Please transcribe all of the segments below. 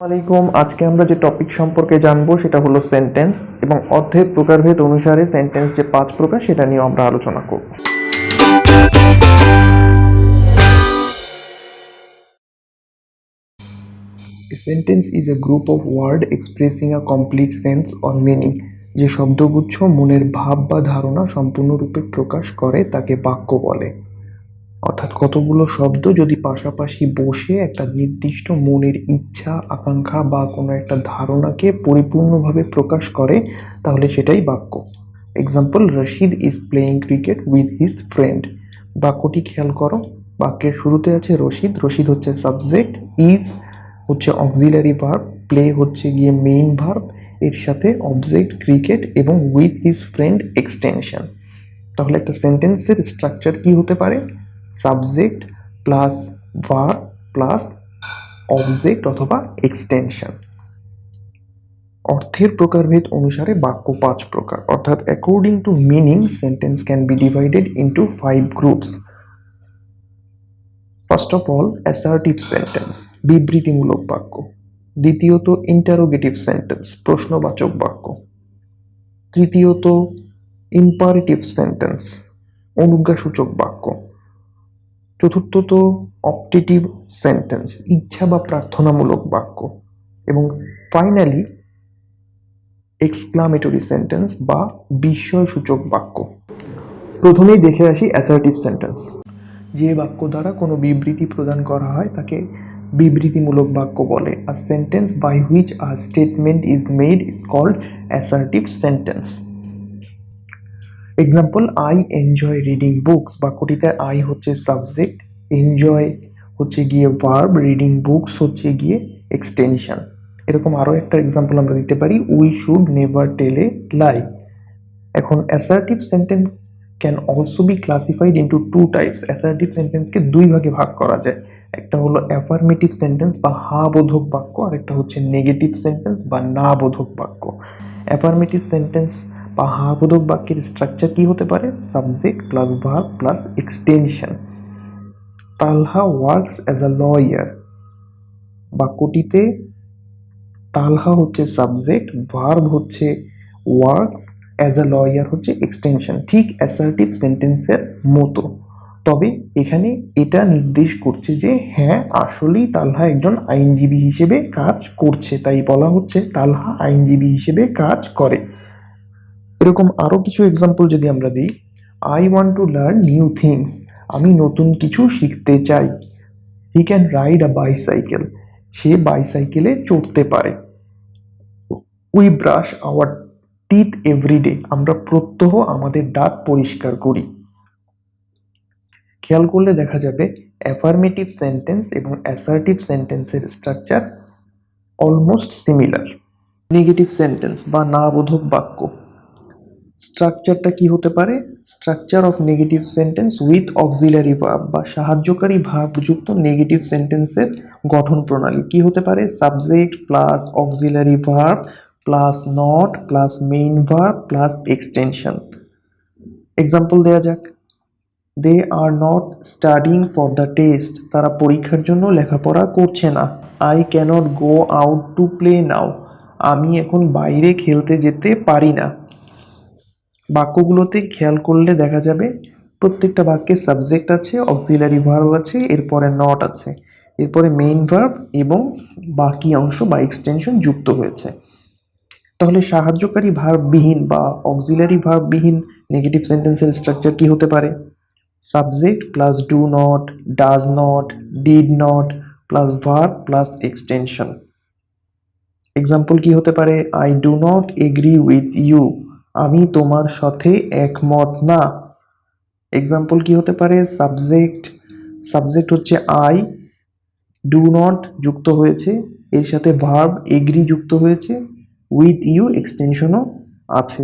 আলাইকুম। আজকে আমরা যে টপিক সম্পর্কে জানবো সেটা হলো সেন্টেন্স এবং অর্থের প্রকারভেদ অনুসারে সেন্টেন্স যে 5 প্রকার সেটা নিয়ে আমরা আলোচনা করব। A sentence is a group of words expressing a complete sense or meaning. যে শব্দগুচ্ছ মনের ভাব বা ধারণা সম্পূর্ণরূপে প্রকাশ করে তাকে বাক্য বলে। অর্থাৎ কতগুলো শব্দ যদি পাশাপাশি বসে একটা নির্দিষ্ট মনের ইচ্ছা, আকাঙ্ক্ষা বা কোনো একটা ধারণাকে পরিপূর্ণভাবে প্রকাশ করে তাহলে সেটাই বাক্য। Example, Rashid is playing cricket with his friend. বাক্যটি খেয়াল করো, বাক্যের শুরুতে আছে রশিদ, রশিদ হচ্ছে সাবজেক্ট, ইজ হচ্ছে অক্সিলারি ভার্ব, প্লে হচ্ছে গিয়ে মেইন ভার্ব, এর সাথে অবজেক্ট ক্রিকেট এবং উইথ হিজ ফ্রেন্ড এক্সটেনশন। তাহলে একটা সেন্টেন্সের স্ট্রাকচার কি হতে পারে? Subject plus verb plus object অথবা এক্সটেনশন। অর্থের প্রকারভেদ অনুসারে বাক্য 5 প্রকার, অর্থাৎ according to meaning sentence can be divided into 5 groups. First of all, assertive sentence, বিবৃতিমূলক বাক্য। দ্বিতীয়ত, ইন্টারোগেটিভ সেন্টেন্স, প্রশ্নবাচক বাক্য। তৃতীয়ত, ইম্পারেটিভ সেন্টেন্স, অনুজ্ঞাসূচক বাক্য। চতুর্থত, অপটেটিভ সেন্টেন্স, ইচ্ছা বা প্রার্থনামূলক বাক্য। এবং ফাইনালি এক্সক্লামেটরি সেন্টেন্স বা বিস্ময়সূচক বাক্য। প্রথমেই দেখে আসি অ্যাসার্টিভ সেন্টেন্স। যে বাক্য দ্বারা কোনো বিবৃতি প্রদান করা হয় তাকে বিবৃতিমূলক বাক্য বলে। A sentence by which a statement is made is called assertive sentence. Example, I enjoy reading books. বাক্যটিতে আই হচ্ছে সাবজেক্ট, এনজয় হচ্ছে গিয়ে ভার্ব, রিডিং বুকস হচ্ছে গিয়ে এক্সটেনশন। এরকম আরও একটা এক্সাম্পল আমরা দিতে পারি, we should never tell a lie. এখন assertive sentence can also be classified into 2 types. Assertive সেন্টেন্সকে 2 ভাগে ভাগ করা যায়। একটা হলো অ্যাফার্মেটিভ সেন্টেন্স বা হা বোধক বাক্য, আর একটা হচ্ছে নেগেটিভ সেন্টেন্স বা না বোধক বাক্য। অ্যাফার্মেটিভ সেন্টেন্স বা হা বোধক বাক্যের স্ট্রাকচার কি হতে পারে? Subject plus verb plus extension. Talha works as a lawyer. বাক্যটিতে তালহা হচ্ছে সাবজেক্ট, ভার্ব হচ্ছে ওয়ার্কস, অ্যাজ আ লয়ার হচ্ছে এক্সটেনশন। ঠিক অ্যাসার্টিভ সেন্টেন্সের মতো, তবে এখানে এটা নির্দেশ করছে যে হ্যাঁ আসলেই তালহা একজন আইনজীবী হিসেবে কাজ করছে, তাই বলা হচ্ছে তালহা আইনজীবী হিসেবে কাজ করে। এরকম আরও কিছু এক্সাম্পল যদি আমরা দিই, I want to learn new things. আমি নতুন কিছু শিখতে চাই। He can ride a bicycle. সে বাইসাইকেলে চড়তে পারে। We brush our teeth everyday. আমরা প্রত্যহ আমাদের দাঁত পরিষ্কার করি। খেয়াল করলে দেখা যাবে অ্যাফার্মেটিভ সেন্টেন্স এবং অ্যাসার্টিভ সেন্টেন্সের structure almost similar. Negative sentence বা না বোধক বাক্য, স্ট্রাকচারটা কি হতে পারে? Structure of negative sentence with auxiliary verb বা সাহায্যকারী ভার্বযুক্ত নেগেটিভ সেন্টেন্সের গঠন প্রণালী কি হতে পারে? Subject plus auxiliary verb plus not plus main verb plus extension. Example দেওয়া যাক, they are not studying for the test. তারা পরীক্ষার জন্য লেখাপড়া করছে না। I can't go out to play now. আমি এখন বাইরে খেলতে যেতে পারি না। বাক্যগুলোতে খেয়াল করলে দেখা যাবে প্রত্যেকটা বাক্যে সাবজেক্ট আছে, অক্সিলারি ভার্ব আছে, এরপরে নট আছে, এরপরে মেইন ভার্ব এবং বাকি অংশ বা এক্সটেনশন যুক্ত হয়েছে। তাহলে সাহায্যকারী ভার্ববিহীন বা অক্সিলারি ভার্ববিহীন নেগেটিভ সেন্টেন্সের স্ট্রাকচার কি হতে পারে? Subject plus do not, does not, did not plus verb plus extension. Example কি হতে পারে? I do not agree with you. আমি তোমার সাথে একমত না। এক্সাম্পল কি হতে পারে? সাবজেক্ট হচ্ছে আই, ডু নট যুক্ত হয়েছে, এর সাথে ভার্ব এগ্রি যুক্ত হয়েছে, উইথ ইউ এক্সটেনশনও আছে।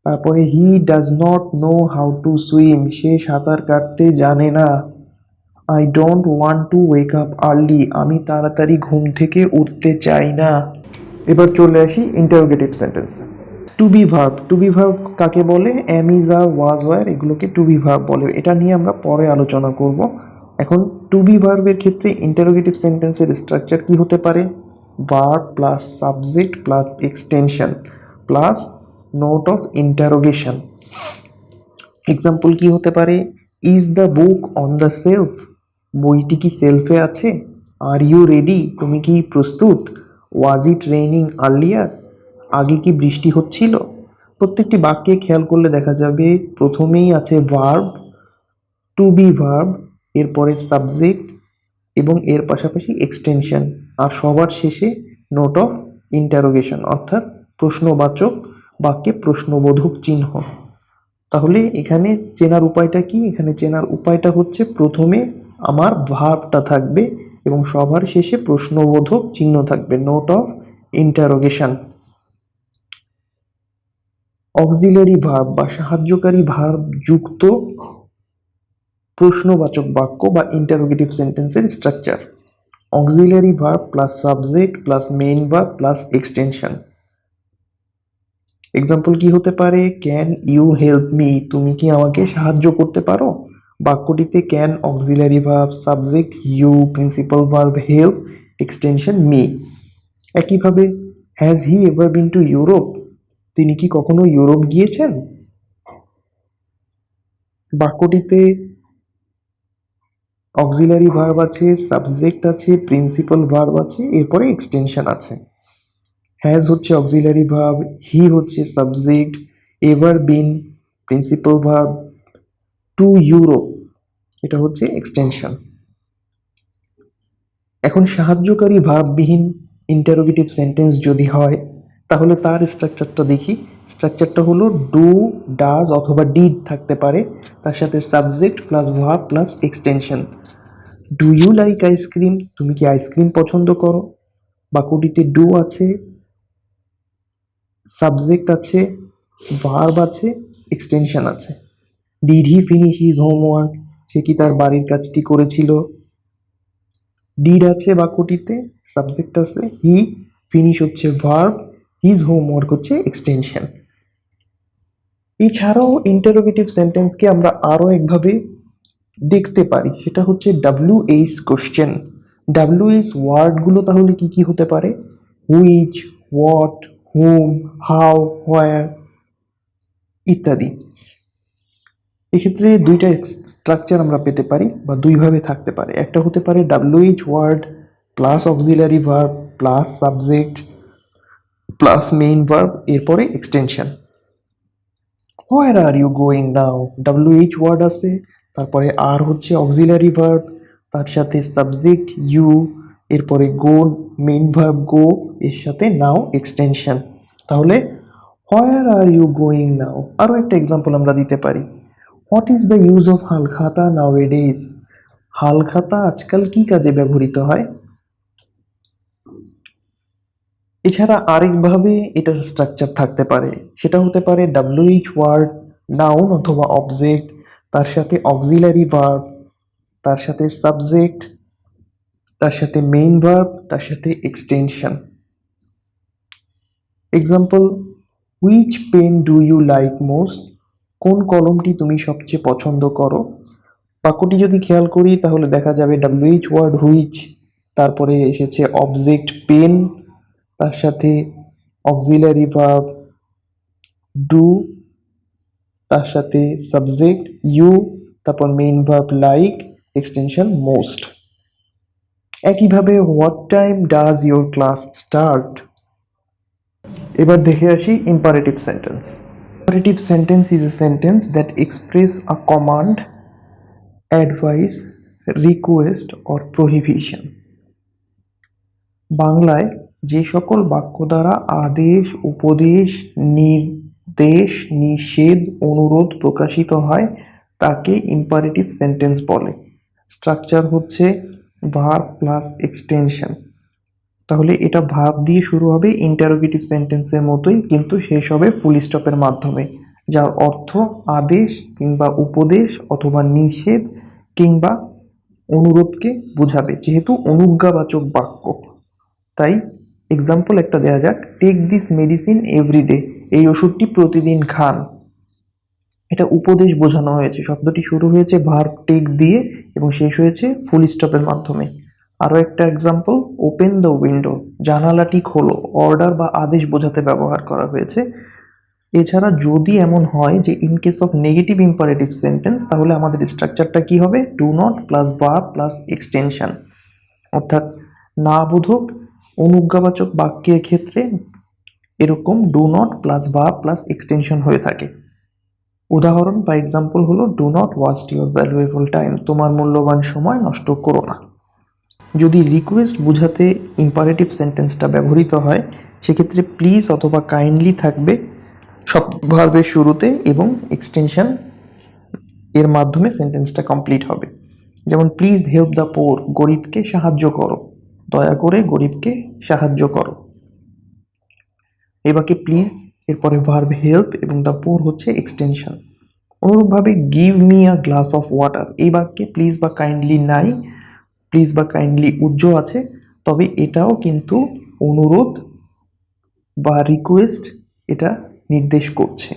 তারপরে he does not know how to swim. সে সাঁতার কাটতে জানে না। I don't want to wake up early. আমি তাড়াতাড়ি ঘুম থেকে উঠতে চাই না। এবার চলে আসি interrogative sentence. To be verb, to be verb কাকে বলে? Am is are was were এগুলোকে টু বি ভার্ব বলে। এটা নিয়ে আমরা পরে আলোচনা করব। এখন টু বি ভার্বের ক্ষেত্রে ইন্টারোগেটিভ সেন্টেন্সের স্ট্রাকচার কি হতে পারে? Verb plus subject plus extension plus note of interrogation. Example কি হতে পারে? Is the book on the shelf? বইটি কি সেলফে আছে? Are you ready? তুমি কি প্রস্তুত? Was it raining earlier? আগে কি বৃষ্টি হচ্ছিল? প্রত্যেকটি বাক্যে খেয়াল করলে দেখা যাবে প্রথমেই আছে ভার্ব, টু বি ভার্ব, এরপরে সাবজেক্ট এবং এর পাশাপাশি এক্সটেনশন, আর সবার শেষে নোট অফ ইন্টারোগেশন অর্থাৎ প্রশ্নবাচক বাক্যে প্রশ্নবোধক চিহ্ন। তাহলে এখানে চেনার উপায়টা কি? এখানে চেনার উপায়টা হচ্ছে প্রথমে আমার ভার্বটা থাকবে এবং সবার শেষে প্রশ্নবোধক চিহ্ন থাকবে, note of interrogation. Auxiliary verb বা সাহায্যকারী ভার্ব যুক্ত প্রশ্নবাচক বাক্য বা ইন্টারোগেটিভ সেন্টেন্সের structure: auxiliary verb plus subject plus main verb plus extension. Example কি হতে পারে? Can you help me? তুমি কি আমাকে সাহায্য করতে পারো? বাক্যটিতে can auxiliary verb, subject you, principal verb help, extension me. একইভাবে has he ever been to Europe? তিনি কি কখনো ইউরোপ গিয়েছেন? বাক্যটিতে অক্সিলারি ভার্ব আছে, সাবজেক্ট আছে, প্রিন্সিপাল ভার্ব আছে, এরপরে এক্সটেনশন আছে। হ্যাজ হচ্ছে অক্সিলারি ভার্ব, হি হচ্ছে subject, ever been principal verb, to Europe এটা হচ্ছে এক্সটেনশন। এখন সাহায্যকারী ভার্ববিহীন ইন্টারোগেটিভ সেন্টেন্স যদি হয় তাহলে তার স্ট্রাকচারটা দেখি। স্ট্রাকচারটা হলো ডু, ডাজ অথবা ডিড থাকতে পারে, তার সাথে subject plus verb plus extension. Do you like ice cream? তুমি কি আইসক্রিম পছন্দ করো? বাক্যটিতে ডু আছে, সাবজেক্ট আছে, ভার্ব আছে, এক্সটেনশন আছে। Did he finish his homework? সে কি তার বাড়ির কাজটি করেছিল? ডিড আছে বাক্যটিতে, সাবজেক্ট আছে, হি, ফিনিশ হচ্ছে ভার্ব, হিজ হোমওয়ার্ক হচ্ছে এক্সটেনশন। এছাড়াও ইন্টারোগেটিভ সেন্টেন্সকে আমরা আরও একভাবে দেখতে পারি, সেটা হচ্ছে WH কোশ্চেন। WH ওয়ার্ডগুলো তাহলে কি কি হতে পারে? হুইচ, হোয়াট, হুম, হাউ, হোয়ার ইত্যাদি। এক্ষেত্রে দুইটা স্ট্রাকচার আমরা পেতে পারি বা দুইভাবে থাকতে পারে। একটা হতে পারে WH word plus auxiliary verb plus subject plus main verb এরপরে extension. Where are you going now? WH word আছে, তারপরে আর হচ্ছে অক্সিলারি ভার্ব, তার সাথে সাবজেক্ট ইউ, এরপরে গো, মেইন ভার্ব গো, এর সাথে নাও এক্সটেনশন। তাহলে হোয়ার আর ইউ গোয়িং নাও। আরও একটা এক্সাম্পল আমরা দিতে পারি, what is the use of Halkhata nowadays? Halkhata আজকাল কি কাজে ব্যবহৃত হয়? এছাড়া আরেকভাবে এটার স্ট্রাকচার থাকতে পারে, সেটা হতে পারে WH ওয়ার্ড, নাউন অথবা অবজেক্ট, তার সাথে অক্সিলারি ভার্ব, তার সাথে সাবজেক্ট, তার সাথে মেইন ভার্ব, তার সাথে extension. Example, which pen do you like most? কোন কলমটি তুমি সবচেয়ে পছন্দ করো? বাক্যটি যদি খেয়াল করি তাহলে দেখা যাবে WH ওয়ার্ড হুইচ, তারপরে এসেছে অবজেক্ট পেন, তার সাথে অক্সিলারি ভার্ব ডু, তার সাথে সাবজেক্ট ইউ, তারপর main verb like, extension most. একইভাবে what time does your class start? এবার দেখে আসি imperative sentence. Imperative sentence is a sentence that express a command, advice, request or prohibition. বাংলায় যে সকল বাক্য দ্বারা আদেশ, উপদেশ, নির্দেশ, নিষেধ, অনুরোধ প্রকাশিত হয় তাকে ইম্পারেটিভ সেন্টেন্স বলে। স্ট্রাকচার হচ্ছে ভার্ব প্লাস এক্সটেনশন। তাহলে এটা ভার্ব দিয়ে শুরু হবে ইন্টারোগেটিভ সেন্টেন্সের মতোই, কিন্তু শেষ হবে ফুল স্টপের মাধ্যমে, যার অর্থ আদেশ কিংবা উপদেশ অথবা নিষেধ কিংবা অনুরোধকে বোঝাবে, যেহেতু অনুজ্ঞাবাচক বাক্য। তাই এক্সাম্পল একটা দেওয়া যাক, টেক দিস মেডিসিন এভরিডে, এই ওষুধটি প্রতিদিন খান। এটা উপদেশ বোঝানো হয়েছে, শব্দটি শুরু হয়েছে ভার্ব টেক দিয়ে এবং শেষ হয়েছে ফুল স্টপের মাধ্যমে। আরও একটা এক্সাম্পল, ওপেন দ্য উইন্ডো, জানালাটি খোলো, অর্ডার বা আদেশ বোঝাতে ব্যবহার করা হয়েছে। এছাড়া যদি এমন হয় যে in case of negative imperative sentence, তাহলে আমাদের স্ট্রাকচারটা কি হবে, do not plus verb plus extension. অর্থাৎ না বোধক অনুজ্ঞাবাচক বাক্যের ক্ষেত্রে এরকম do not plus verb plus extension হয়ে থাকে। উদাহরণ বা এক্সাম্পল হলো, do not waste your valuable time, তোমার মূল্যবান সময় নষ্ট করো না। যদি রিকোয়েস্ট বোঝাতে ইম্পারেটিভ সেন্টেন্সটা ব্যবহৃত হয়, সেক্ষেত্রে প্লিজ অথবা কাইন্ডলি থাকবে সব ভার্বের শুরুতে এবং এক্সটেনশন এর মাধ্যমে সেন্টেন্সটা কমপ্লিট হবে। যেমন প্লিজ হেল্প দ্য পোর, গরিবকে সাহায্য করো, দয়া করে গরিবকে সাহায্য করো। এই বাক্যে প্লিজ এরপরে ভার্ব হেল্প এবং দ্য পোর হচ্ছে এক্সটেনশন। অনুরূপভাবে give me a glass of water, এই বাক্যে প্লিজ বা কাইন্ডলি নাই, প্লিজ বা কাইন্ডলি উজ্জ্ব আছে, তবে এটাও কিন্তু অনুরোধ বা রিকোয়েস্ট এটা নির্দেশ করছে।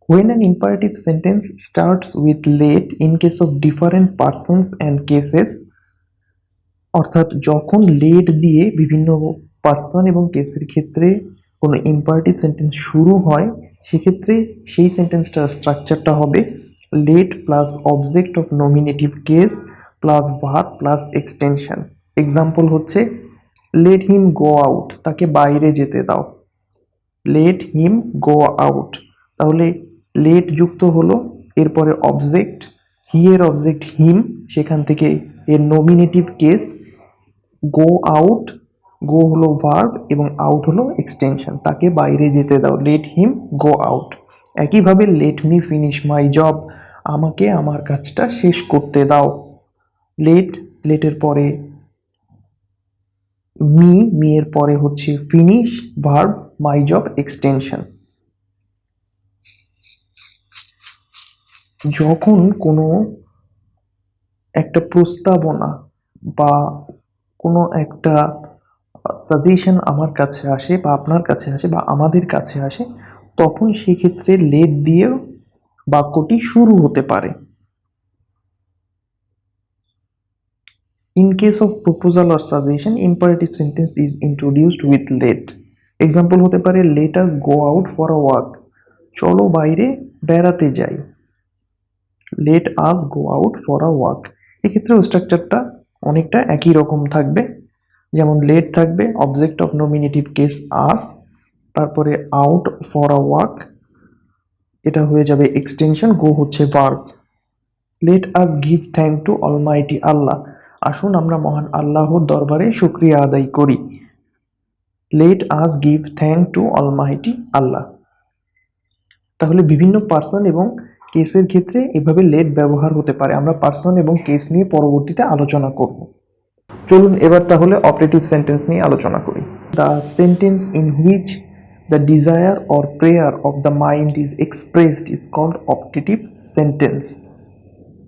When an imperative sentence starts with let in case of different persons and cases, অর্থাৎ যখন লেট দিয়ে বিভিন্ন পার্সন এবং কেসের ক্ষেত্রে কোনো ইম্পারেটিভ সেন্টেন্স শুরু হয়, সেক্ষেত্রে সেই সেন্টেন্সটার স্ট্রাকচারটা হবে let plus object of nominative case plus verb plus extension. Example হচ্ছে, লেট হিম গো আউট, তাকে বাইরে যেতে দাও, লেট হিম গো আউট। তাহলে লেট যুক্ত হলো, এরপরে অবজেক্ট, হি এর অবজেক্ট হিম, সেখান থেকে এর নমিনেটিভ কেস, গো আউট, গো হলো ভার্ব এবং আউট হলো এক্সটেনশন, তাকে বাইরে যেতে দাও, লেট হিম গো আউট। একইভাবে let me finish my job, আমাকে আমার কাজটা শেষ করতে দাও, লেটের পরে মি এর পরে হচ্ছে finish verb, my job extension. যখন কোনো একটা প্রস্তাবনা বা কোনো একটা সাজেশন আমার কাছে আসে বা আপনার কাছে আসে বা আমাদের কাছে আসে, তখন সেক্ষেত্রে লেট দিয়ে বাক্যটি শুরু হতে পারে। In case of proposal or suggestion, imperative sentence is introduced with let. Example হতে পারে, let us go out for a walk, চলো বাইরে বেড়াতে যাই, let us go out for a walk. এক্ষেত্রেও স্ট্রাকচারটা অনেকটা একই রকম থাকবে। যেমন লেট থাকবে object of nominative case us, তারপরে আউট ফর আ ওয়াক, এটা হয়ে যাবে এক্সটেনশন, গো হচ্ছে verb. Let us give thank to almighty Allah, আসুন আমরা মহান আল্লাহর দরবারে শুকরিয়া আদায় করি, let us give thank to almighty Allah. তাহলে বিভিন্ন পার্সন এবং কেসের ক্ষেত্রে এভাবে লেট ব্যবহার হতে পারে। আমরা পার্সন এবং কেস নিয়ে পরবর্তীতে আলোচনা করব। চলুন এবার তাহলে অপারেটিভ সেন্টেন্স নিয়ে আলোচনা করি। The sentence in which the desire or prayer of the mind is expressed is called operative sentence.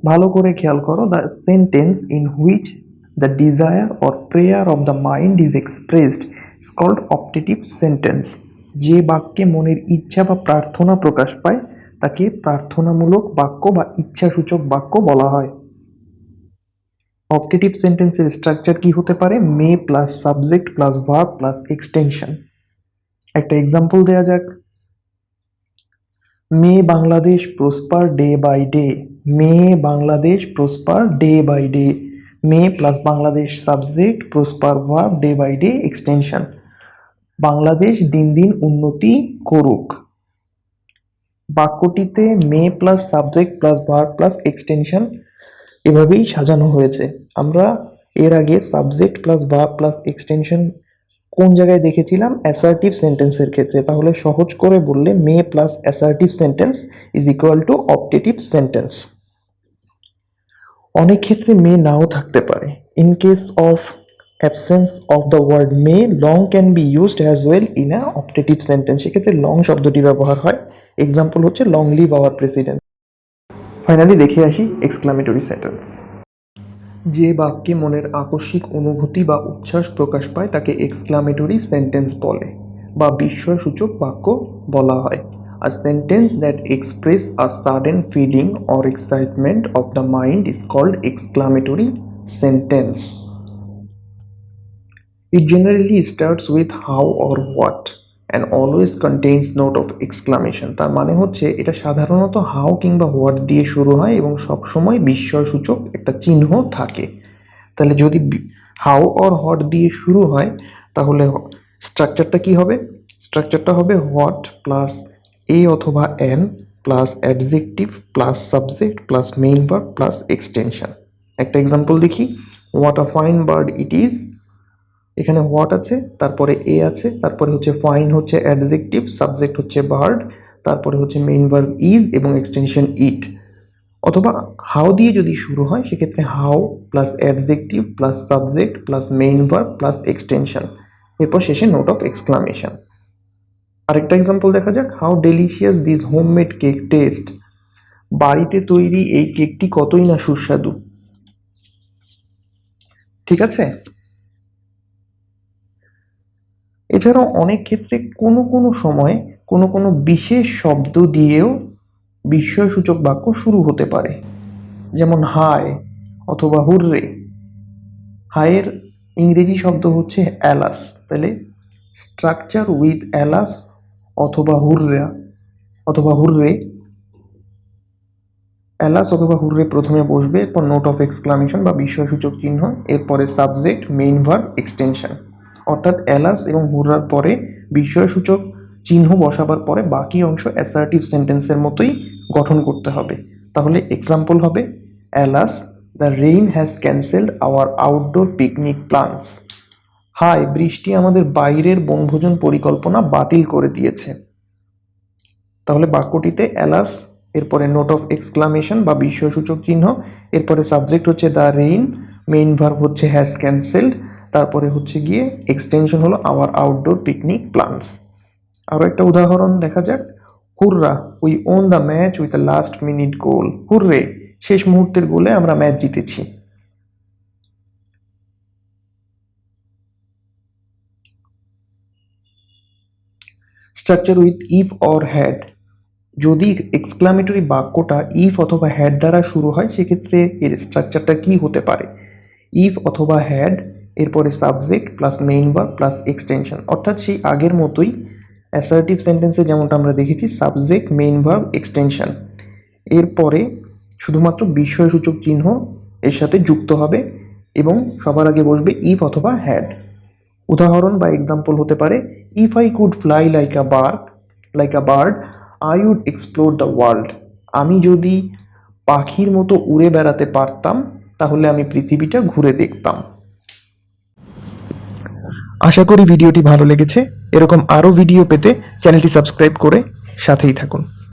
ভালো করে খেয়াল করো, the sentence in which the desire or prayer of the mind is expressed is called operative sentence. যে বাক্যে মনের ইচ্ছা বা প্রার্থনা প্রকাশ পায় তাকে প্রার্থনামূলক বাক্য বা ইচ্ছাসূচক বাক্য বলা হয়। অপারেটিভ সেন্টেন্সের স্ট্রাকচার কি হতে পারে, may plus subject plus verb plus extension. একটা এক্সাম্পল দেয়া যাক, may Bangladesh prosper day by day, may Bangladesh prosper day by day, may plus Bangladesh subject prosper verb day by day extension, Bangladesh দিন দিন উন্নতি করুক। বাক্যটিতে may plus subject plus verb plus extension এভাবেই সাজানো হয়েছে। আমরা এর আগে subject plus verb plus extension কোন জায়গায় দেখেছিলাম, অ্যাসার্টিভ সেন্টেন্সের ক্ষেত্রে। তাহলে সহজ করে বললে may plus assertive sentence is equal to operative sentence. অনেক ক্ষেত্রে মে নাও থাকতে পারে। In case of absence of the word may, long can be used as well in a operative sentence. সেক্ষেত্রে লং শব্দটি ব্যবহার হয়। এক্সাম্পল হচ্ছে long live our president. Finally দেখে আসি এক্সক্লামেটরি সেন্টেন্স। যে বাক্যে মনের আকস্মিক অনুভূতি বা উচ্ছ্বাস প্রকাশ পায় তাকে এক্সক্লামেটরি সেন্টেন্স বলে বা বিস্ময়সূচক বাক্য বলা হয়। A sentence that express a sudden feeling or excitement of the mind is called exclamatory sentence. It generally starts with how or what and always contains note of exclamation. তার মানে হচ্ছে এটা সাধারণত হাউ কিংবা হোয়াট দিয়ে শুরু হয় এবং সবসময় বিস্ময়সূচক একটা চিহ্ন থাকে। তাহলে যদি হাউ অর হোয়াট দিয়ে শুরু হয় তাহলে স্ট্রাকচারটা কি হবে? স্ট্রাকচারটা হবে হোয়াট প্লাস এ অথবা N plus adjective plus subject plus main verb plus extension. একটা এক্সাম্পল দেখি। What a fine bird it is. এখানে হোয়াট আছে, তারপরে এ আছে, তারপরে হচ্ছে ফাইন হচ্ছে অ্যাডজেক্টিভ, সাবজেক্ট হচ্ছে বার্ড, তারপরে হচ্ছে মেইন ভার্ব ইজ এবং এক্সটেনশন ইট। অথবা হাউ দিয়ে যদি শুরু হয় সেক্ষেত্রে how plus adjective plus subject plus main verb plus extension, এরপর শেষে নোট অফ এক্সক্লামেশন। আরেকটা এক্সাম্পল দেখা যাক। How delicious this homemade cake test. বাড়িতে তৈরি এই কেকটি কতই না সুস্বাদু। ঠিক আছে। এছাড়াও অনেক ক্ষেত্রে কোনো কোনো সময় কোনো কোনো বিশেষ শব্দ দিয়েও বিস্ময়সূচক বাক্য শুরু হতে পারে, যেমন হাই অথবা হুররে। হাইয়ের ইংরেজি শব্দ হচ্ছে অ্যালাস, তাহলে স্ট্রাকচার উইথ অ্যালাস অথবা হুররা অথবা হুররে। অ্যালাস অথবা হুররে প্রথমে বসবে, এরপর নোট অফ এক্সক্লামেশন বা বিস্ময়সূচক চিহ্ন, এরপরে সাবজেক্ট মেইন ভার্ব এক্সটেনশন। অর্থাৎ অ্যালাস এবং হুররার পরে বিস্ময়সূচক চিহ্ন বসাবার পরে বাকি অংশ অ্যাসার্টিভ সেন্টেন্সের মতোই গঠন করতে হবে। তাহলে এক্সাম্পল হবে alas the rain has cancelled our outdoor picnic plans. হাই বৃষ্টি আমাদের বাইরের বনভোজন পরিকল্পনা বাতিল করে দিয়েছে। তাহলে বাক্যটিতে অ্যালাস, এরপরে নোট অফ এক্সক্লামেশন বা বিস্ময়সূচক চিহ্ন, এরপরে সাবজেক্ট হচ্ছে দ্য রেইন, মেইন ভার্ব হচ্ছে হ্যাজ ক্যান্সেলড, তারপরে হচ্ছে গিয়ে এক্সটেনশন হলো আওয়ার আউটডোর পিকনিক প্ল্যানস। আরও একটা উদাহরণ দেখা যাক। Hurrah we won the match with the last minute goal. Hurray শেষ মুহূর্তের গোলে আমরা ম্যাচ জিতেছি। Structure with if or had. যদি এক্সক্লামেটরি বাক্যটা ইফ অথবা হ্যাড দ্বারা শুরু হয় সেক্ষেত্রে এর স্ট্রাকচারটা কি হতে পারে? ইফ অথবা হ্যাড, এরপরে subject plus main verb plus extension, অর্থাৎ সেই আগের মতোই অ্যাসার্টিভ সেন্টেন্সে যেমনটা আমরা দেখেছি সাবজেক্ট মেইন ভার্ব এক্সটেনশন। এরপরে শুধুমাত্র বিস্ময়সূচক চিহ্ন এর সাথে যুক্ত হবে এবং সবার আগে বসবে ইফ অথবা হ্যাড। উদাহরণ বা এক্সাম্পল হতে পারে if I could fly like a bird I would explore the world. আমি যদি পাখির মতো উড়ে বেড়াতে পারতাম তাহলে আমি পৃথিবীটা ঘুরে দেখতাম। আশা করি ভিডিওটি ভালো লেগেছে। এরকম আরও ভিডিও পেতে চ্যানেলটি সাবস্ক্রাইব করে সাথেই থাকুন।